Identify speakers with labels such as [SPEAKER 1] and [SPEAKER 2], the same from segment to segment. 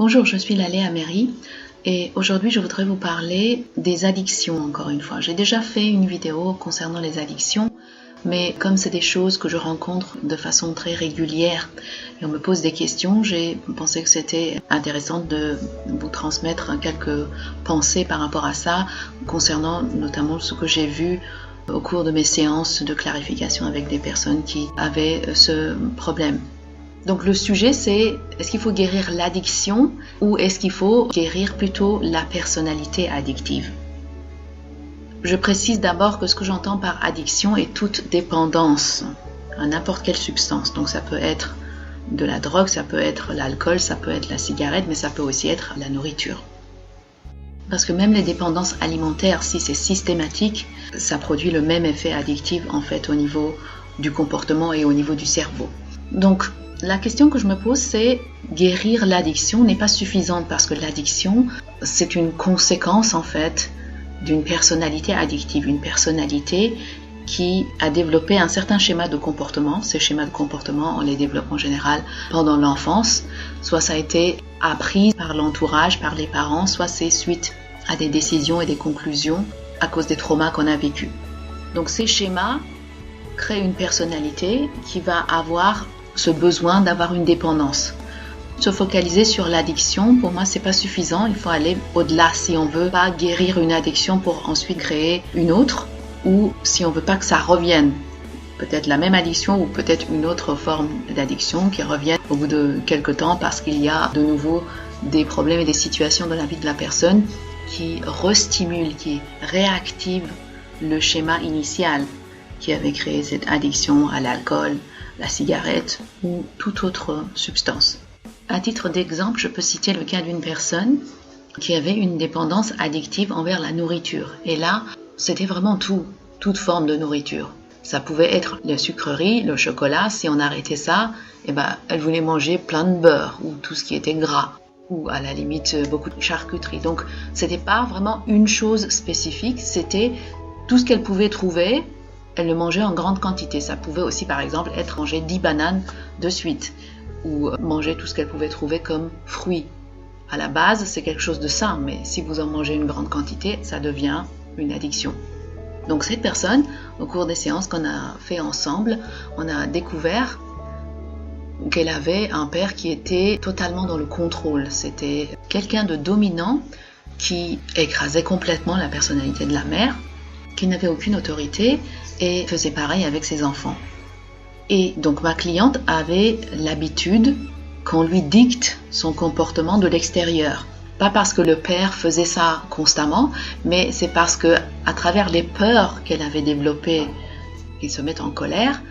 [SPEAKER 1] Bonjour, je suis Laléa Méry et aujourd'hui je voudrais vous parler des addictions encore une fois. J'ai déjà fait une vidéo concernant les addictions, mais comme c'est des choses que je rencontre de façon très régulière et on me pose des questions, j'ai pensé que c'était intéressant de vous transmettre quelques pensées par rapport à ça, concernant notamment ce que j'ai vu au cours de mes séances de clarification avec des personnes qui avaient ce problème. Donc le sujet c'est, est-ce qu'il faut guérir l'addiction ou est-ce qu'il faut guérir plutôt la personnalité addictive? Je précise d'abord que ce que j'entends par addiction est toute dépendance à n'importe quelle substance. Donc ça peut être de la drogue, ça peut être l'alcool, ça peut être la cigarette, mais ça peut aussi être la nourriture. Parce que même les dépendances alimentaires, si c'est systématique, ça produit le même effet addictif en fait au niveau du comportement et au niveau du cerveau. Donc la question que je me pose, c'est guérir l'addiction n'est pas suffisante parce que l'addiction, c'est une conséquence en fait d'une personnalité addictive, une personnalité qui a développé un certain schéma de comportement. Ces schémas de comportement, on les développe en général pendant l'enfance. Soit ça a été appris par l'entourage, par les parents, soit c'est suite à des décisions et des conclusions à cause des traumas qu'on a vécus. Donc ces schémas créent une personnalité qui va avoir ce besoin d'avoir une dépendance. Se focaliser sur l'addiction, pour moi, c'est pas suffisant. Il faut aller au-delà si on veut pas guérir une addiction pour ensuite créer une autre, ou si on veut pas que ça revienne. Peut-être la même addiction ou peut-être une autre forme d'addiction qui revienne au bout de quelques temps parce qu'il y a de nouveau des problèmes et des situations dans la vie de la personne qui restimulent, qui réactivent le schéma initial qui avait créé cette addiction à l'alcool, la cigarette ou toute autre substance. À titre d'exemple, je peux citer le cas d'une personne qui avait une dépendance addictive envers la nourriture. Et là, c'était vraiment toute forme de nourriture. Ça pouvait être la sucrerie, le chocolat. Si on arrêtait ça, elle voulait manger plein de beurre ou tout ce qui était gras. Ou à la limite beaucoup de charcuterie. Donc, c'était pas vraiment une chose spécifique, c'était tout ce qu'elle pouvait trouver. Elle le mangeait en grande quantité. Ça pouvait aussi, par exemple, être manger 10 bananes de suite ou manger tout ce qu'elle pouvait trouver comme fruits. À la base, c'est quelque chose de sain, mais si vous en mangez une grande quantité, ça devient une addiction. Donc cette personne, au cours des séances qu'on a fait ensemble, on a découvert qu'elle avait un père qui était totalement dans le contrôle. C'était quelqu'un de dominant qui écrasait complètement la personnalité de la mère, qui n'avait aucune autorité et faisait pareil avec ses enfants. Et donc ma cliente avait l'habitude qu'on lui dicte son comportement de l'extérieur. Pas parce que le père faisait ça constamment, mais c'est parce que à travers les peurs qu'elle avait développées, qui se mettent en colère,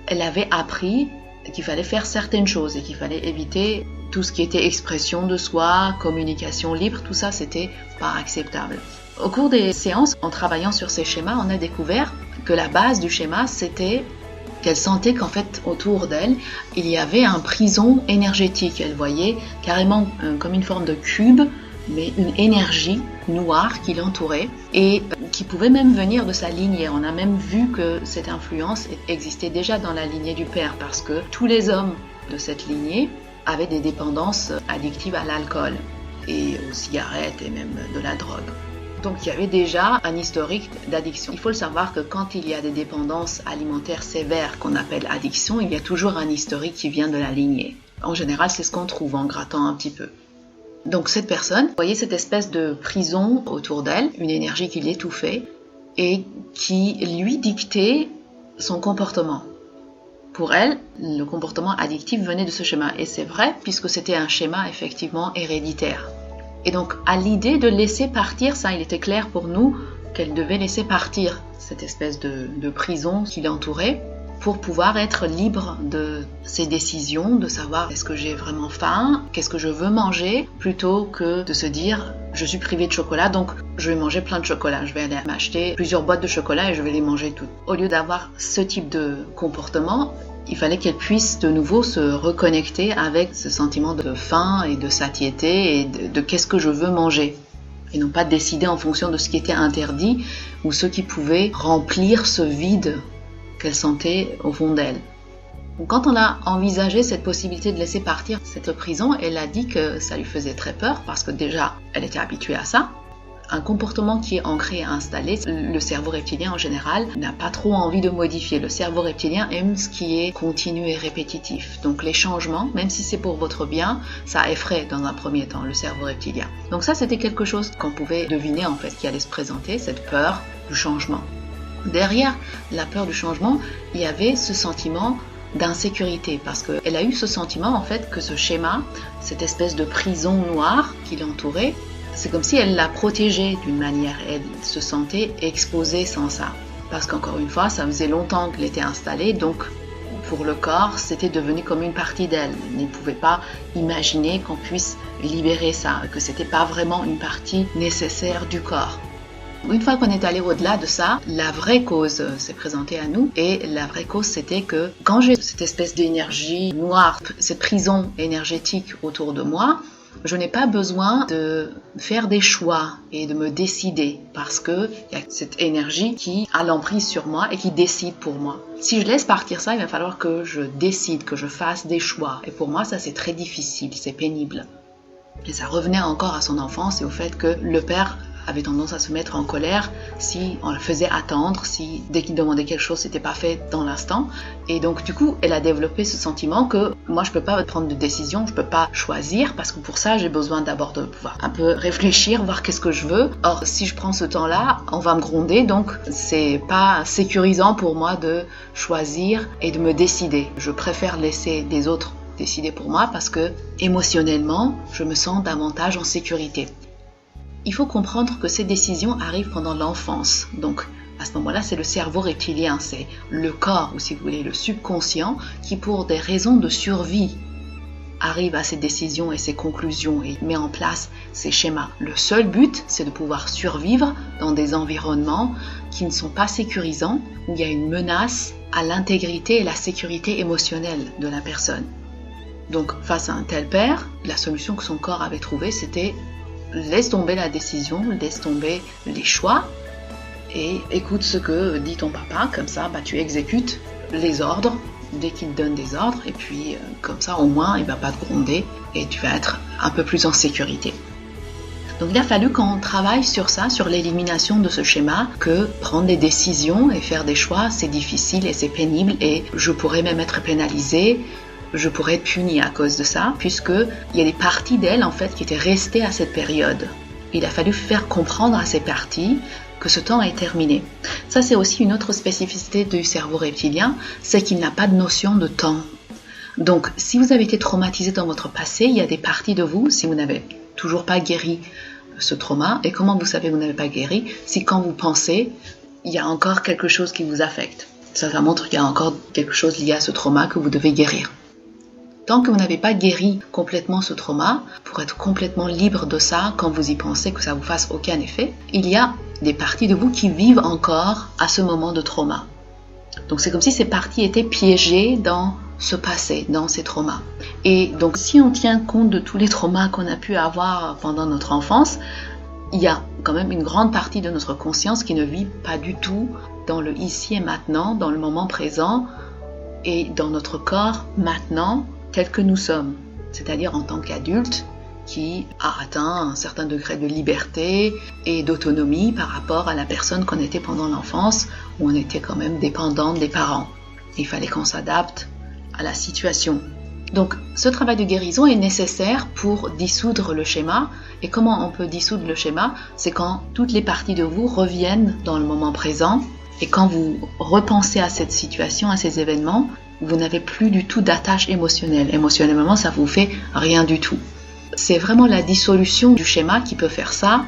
[SPEAKER 1] elle avait appris qu'il fallait faire certaines choses et qu'il fallait éviter tout ce qui était expression de soi, communication libre, tout ça c'était pas acceptable. Au cours des séances, en travaillant sur ces schémas, on a découvert que la base du schéma, c'était qu'elle sentait qu'en fait, autour d'elle, il y avait un prison énergétique. Elle voyait carrément comme une forme de cube, mais une énergie noire qui l'entourait et qui pouvait même venir de sa lignée. On a même vu que cette influence existait déjà dans la lignée du père parce que tous les hommes de cette lignée avaient des dépendances addictives à l'alcool et aux cigarettes et même de la drogue. Donc il y avait déjà un historique d'addiction. Il faut le savoir que quand il y a des dépendances alimentaires sévères qu'on appelle addiction, il y a toujours un historique qui vient de la lignée. En général, c'est ce qu'on trouve en grattant un petit peu. Donc cette personne voyait cette espèce de prison autour d'elle, une énergie qui l'étouffait et qui lui dictait son comportement. Pour elle, le comportement addictif venait de ce schéma. Et c'est vrai puisque c'était un schéma effectivement héréditaire. Et donc, à l'idée de laisser partir, ça, il était clair pour nous qu'elle devait laisser partir cette espèce de prison qui l'entourait pour pouvoir être libre de ses décisions, de savoir est-ce que j'ai vraiment faim, qu'est-ce que je veux manger, plutôt que de se dire je suis privée de chocolat, donc je vais manger plein de chocolat. Je vais aller m'acheter plusieurs boîtes de chocolat et je vais les manger toutes. Au lieu d'avoir ce type de comportement, il fallait qu'elle puisse de nouveau se reconnecter avec ce sentiment de faim et de satiété et de qu'est-ce que je veux manger. Et non pas décider en fonction de ce qui était interdit ou ce qui pouvait remplir ce vide qu'elle sentait au fond d'elle. Quand on a envisagé cette possibilité de laisser partir cette prison, elle a dit que ça lui faisait très peur parce que déjà, elle était habituée à ça. Un comportement qui est ancré et installé, le cerveau reptilien en général n'a pas trop envie de modifier. Le cerveau reptilien aime ce qui est continu et répétitif. Donc les changements, même si c'est pour votre bien, ça effraie dans un premier temps le cerveau reptilien. Donc ça, c'était quelque chose qu'on pouvait deviner en fait qui allait se présenter, cette peur du changement. Derrière la peur du changement, il y avait ce sentiment d'insécurité parce qu'elle a eu ce sentiment en fait que ce schéma, cette espèce de prison noire qui l'entourait, c'est comme si elle l'a protégée d'une manière. Elle se sentait exposée sans ça. Parce qu'encore une fois, ça faisait longtemps qu'elle était installée, donc pour le corps, c'était devenu comme une partie d'elle. Elle ne pouvait pas imaginer qu'on puisse libérer ça, que c'était pas vraiment une partie nécessaire du corps. Une fois qu'on est allé au-delà de ça, la vraie cause s'est présentée à nous et la vraie cause c'était que quand j'ai cette espèce d'énergie noire, cette prison énergétique autour de moi, je n'ai pas besoin de faire des choix et de me décider parce qu'il y a cette énergie qui a l'emprise sur moi et qui décide pour moi. Si je laisse partir ça, il va falloir que je décide, que je fasse des choix. Et pour moi, ça c'est très difficile, c'est pénible. Et ça revenait encore à son enfance et au fait que le père avait tendance à se mettre en colère si on le faisait attendre, si dès qu'il demandait quelque chose, c'était pas fait dans l'instant. Et donc du coup, elle a développé ce sentiment que moi je peux pas prendre de décision, je peux pas choisir parce que pour ça j'ai besoin d'abord de pouvoir un peu réfléchir, voir qu'est-ce que je veux. Or si je prends ce temps-là, on va me gronder, donc c'est pas sécurisant pour moi de choisir et de me décider. Je préfère laisser des autres décider pour moi parce que émotionnellement, je me sens davantage en sécurité. Il faut comprendre que ces décisions arrivent pendant l'enfance. Donc, à ce moment-là, c'est le cerveau reptilien, c'est le corps, ou si vous voulez, le subconscient, qui, pour des raisons de survie, arrive à ces décisions et ces conclusions et met en place ces schémas. Le seul but, c'est de pouvoir survivre dans des environnements qui ne sont pas sécurisants, où il y a une menace à l'intégrité et la sécurité émotionnelle de la personne. Donc, face à un tel père, la solution que son corps avait trouvée, c'était laisse tomber la décision, laisse tomber les choix et écoute ce que dit ton papa, comme ça tu exécutes les ordres dès qu'il te donne des ordres et puis comme ça au moins il ne va pas te gronder et tu vas être un peu plus en sécurité. Donc il a fallu qu'on travaille sur ça, sur l'élimination de ce schéma, que prendre des décisions et faire des choix c'est difficile et c'est pénible et je pourrais même être pénalisée. Je pourrais être punie à cause de ça, puisqu'il y a des parties d'elle en fait qui étaient restées à cette période. Il a fallu faire comprendre à ces parties que ce temps est terminé. Ça, c'est aussi une autre spécificité du cerveau reptilien, c'est qu'il n'a pas de notion de temps. Donc, si vous avez été traumatisé dans votre passé, il y a des parties de vous, si vous n'avez toujours pas guéri ce trauma, et comment vous savez que vous n'avez pas guéri, si quand vous pensez, il y a encore quelque chose qui vous affecte. Ça montre qu'il y a encore quelque chose lié à ce trauma que vous devez guérir. Tant que vous n'avez pas guéri complètement ce trauma, pour être complètement libre de ça, quand vous y pensez que ça ne vous fasse aucun effet, il y a des parties de vous qui vivent encore à ce moment de trauma. Donc c'est comme si ces parties étaient piégées dans ce passé, dans ces traumas. Et donc si on tient compte de tous les traumas qu'on a pu avoir pendant notre enfance, il y a quand même une grande partie de notre conscience qui ne vit pas du tout dans le ici et maintenant, dans le moment présent et dans notre corps maintenant, tel que nous sommes, c'est-à-dire en tant qu'adulte qui a atteint un certain degré de liberté et d'autonomie par rapport à la personne qu'on était pendant l'enfance, où on était quand même dépendant des parents. Il fallait qu'on s'adapte à la situation. Donc, ce travail de guérison est nécessaire pour dissoudre le schéma. Et comment on peut dissoudre le schéma? C'est quand toutes les parties de vous reviennent dans le moment présent et quand vous repensez à cette situation, à ces événements, vous n'avez plus du tout d'attache émotionnelle. Émotionnellement, ça vous fait rien du tout. C'est vraiment la dissolution du schéma qui peut faire ça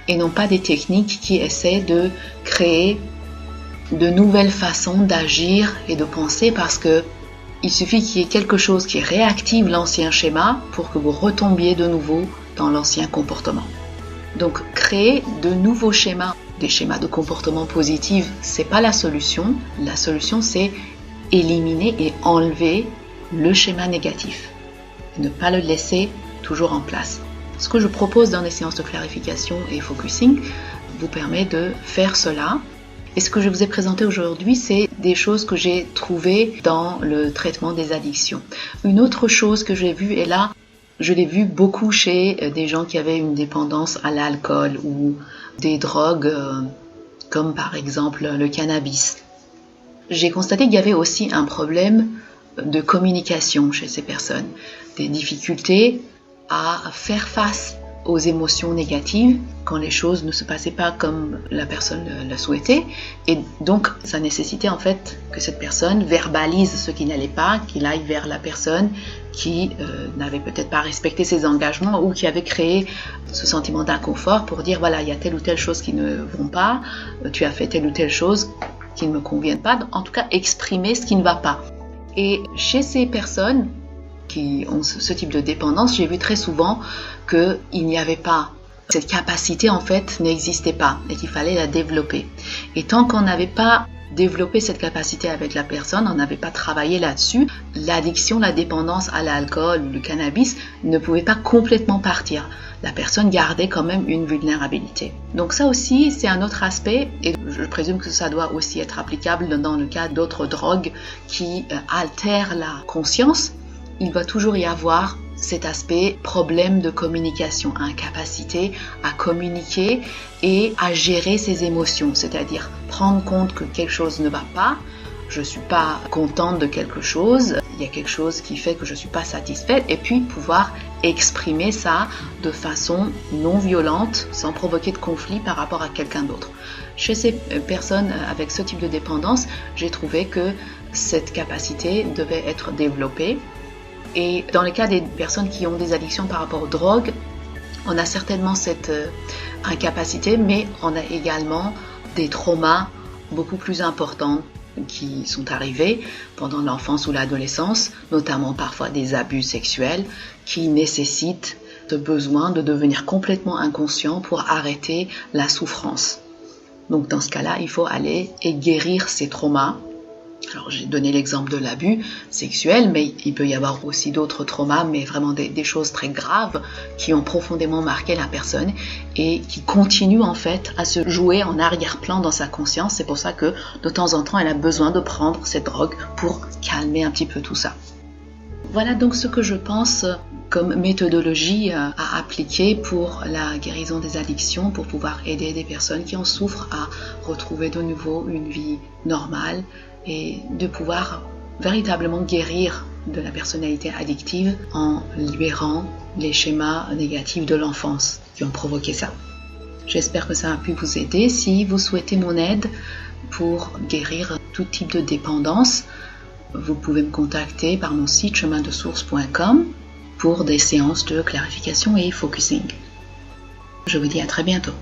[SPEAKER 1] et non pas des techniques qui essaient de créer de nouvelles façons d'agir et de penser parce que il suffit qu'il y ait quelque chose qui réactive l'ancien schéma pour que vous retombiez de nouveau dans l'ancien comportement. Donc, créer de nouveaux schémas, des schémas de comportement positif, c'est pas la solution. La solution, c'est éliminer et enlever le schéma négatif. Ne pas le laisser toujours en place. Ce que je propose dans les séances de clarification et focusing vous permet de faire cela Et ce que je vous ai présenté aujourd'hui, c'est des choses que j'ai trouvées dans le traitement des addictions. Une autre chose que j'ai vue, et là, je l'ai vu beaucoup chez des gens qui avaient une dépendance à l'alcool ou des drogues comme par exemple le cannabis. J'ai constaté qu'il y avait aussi un problème de communication chez ces personnes, des difficultés à faire face aux émotions négatives quand les choses ne se passaient pas comme la personne le souhaitait, et donc ça nécessitait en fait que cette personne verbalise ce qui n'allait pas, qu'il aille vers la personne qui n'avait peut-être pas respecté ses engagements ou qui avait créé ce sentiment d'inconfort pour dire voilà, il y a telle ou telle chose qui ne vont pas, tu as fait telle ou telle chose qui ne me conviennent pas, en tout cas exprimer ce qui ne va pas. Et chez ces personnes qui ont ce type de dépendance, j'ai vu très souvent qu'il n'y avait pas, cette capacité en fait n'existait pas et qu'il fallait la développer. Et tant qu'on n'avait pas développé cette capacité avec la personne, on n'avait pas travaillé là-dessus, l'addiction, la dépendance à l'alcool ou le cannabis ne pouvait pas complètement partir. La personne gardait quand même une vulnérabilité. Donc ça aussi, c'est un autre aspect, et je présume que ça doit aussi être applicable dans le cas d'autres drogues qui altèrent la conscience. Il va toujours y avoir cet aspect problème de communication, incapacité à communiquer et à gérer ses émotions, c'est-à-dire prendre compte que quelque chose ne va pas, je ne suis pas contente de quelque chose, il y a quelque chose qui fait que je ne suis pas satisfaite, et puis pouvoir exprimer ça de façon non violente, sans provoquer de conflit par rapport à quelqu'un d'autre. Chez ces personnes avec ce type de dépendance, j'ai trouvé que cette capacité devait être développée. Et dans le cas des personnes qui ont des addictions par rapport aux drogues, on a certainement cette incapacité, mais on a également des traumas beaucoup plus importants qui sont arrivés pendant l'enfance ou l'adolescence, notamment parfois des abus sexuels qui nécessitent ce besoin de devenir complètement inconscient pour arrêter la souffrance. Donc dans ce cas-là, il faut aller et guérir ces traumas. Alors j'ai donné l'exemple de l'abus sexuel, mais il peut y avoir aussi d'autres traumas, mais vraiment des choses très graves qui ont profondément marqué la personne et qui continuent en fait à se jouer en arrière-plan dans sa conscience. C'est pour ça que de temps en temps, elle a besoin de prendre cette drogue pour calmer un petit peu tout ça. Voilà donc ce que je pense comme méthodologie à appliquer pour la guérison des addictions, pour pouvoir aider des personnes qui en souffrent à retrouver de nouveau une vie normale et de pouvoir véritablement guérir de la personnalité addictive en libérant les schémas négatifs de l'enfance qui ont provoqué ça. J'espère que ça a pu vous aider. Si vous souhaitez mon aide pour guérir tout type de dépendance, vous pouvez me contacter par mon site chemindesource.com pour des séances de clarification et focusing. Je vous dis à très bientôt.